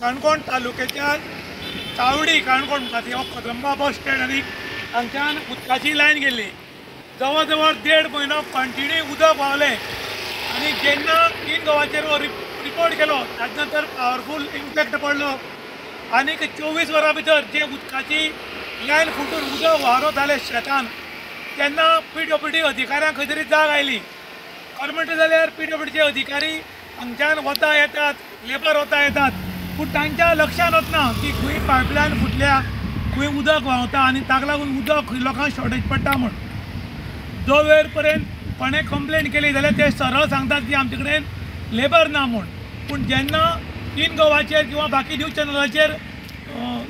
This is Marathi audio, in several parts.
काणकोण तालुक्याच्या चावडी काणकोण खातीर हो कदंबा बस स्टँड आनी हांगच्यान उदकाची लायन गेल्ली. जवळ जवळ 1.5 म्हयनो कंटिन्यू उदक व्हांवलें आनी जेन्ना तीन गांवांचेर हो रिपोर्ट केलो ताजे नंतर पावरफूल इम्पॅक्ट पडलो आनी 24 वरां भितर जे उदकाची लायन फुटून उदक व्हांवरो जालें शेतान तेन्ना PWD अधिकाऱ्यांक खंय तरी जाग आयली. खरें म्हणटा जाल्यार PWDचे अधिकारी हांगच्यान वता येतात, लेबर वता येतात, पूण तांच्या लक्षांत वचना की खंय पायपलायन फुटल्या, खंय उदक व्हांवता आनी ताका लागून उदक खंय लोकांक शॉर्टेज पडटा म्हूण. जो वेळ पर्यंत कोणें कंप्लेन केली जाल्यार ते सरळ सांगतात की आमचे कडेन लेबर ना म्हूण. पूण जेन्ना तीन गांवांचेर किंवा बाकी न्यूज चॅनलाचेर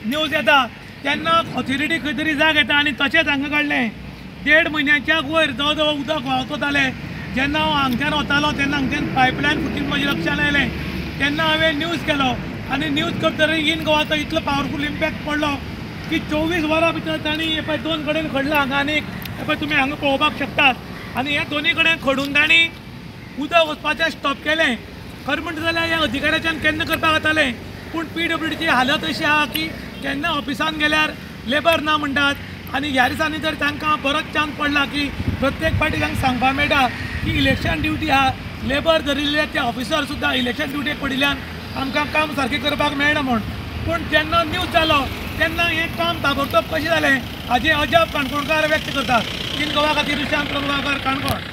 न्यूज येता तेन्ना ऑथॉरिटी खंय तरी जाग येता आनी तशेंच हांगा काडलें 1.5 म्हयन्याच्या वयर जवळ जवळ उदक व्हांवता जालें. जेन्ना हांव हांगच्यान वतालो तेन्ना हांगच्यान पायपलायन फुटीन म्हज्या लक्षांत आयलें. तेन्ना हांवें न्यूज केलो आनी न्यूज करतकीर इन गोवाचो इतलो पावरफूल इम्पॅक्ट पडलो की 24 वरां भितर तांणी हे पळय 2 कडेन खडलां हांगा आनीक हे पळय तुमी हांगा पळोवपाक शकतात आनी हे दोनी कडेन खडून तांणी उदक वचपाचें स्टॉप केलें. खरें म्हणटा जाल्यार ह्या अधिकाऱ्याच्यान केन्ना करपाक जातालें पूण PWDची हालत अशी आहा की केन्ना ऑफिसान गेल्यार लेबर ना म्हणटात आनी ह्या दिसांनी तर तांकां बरोच चान्स पडला की प्रत्येक फावटी तांकां सांगपाक मेळटा की इलेक्शन ड्युटी आहा, लेबर धरिल्ले ते ऑफिसर सुद्दां इलेक्शन ड्युटेक पडिल्ल्यान आमकां काम सारकें करपाक मेळना म्हूण. पूण जेन्ना न्यूज जालो तेन्ना हें काम ताबडतोब कशें जालें हाजें अजाप काणकोणकार व्यक्त करतात. तीन गोवा खातीर विशांत प्रभुगांवकार, काणकोण.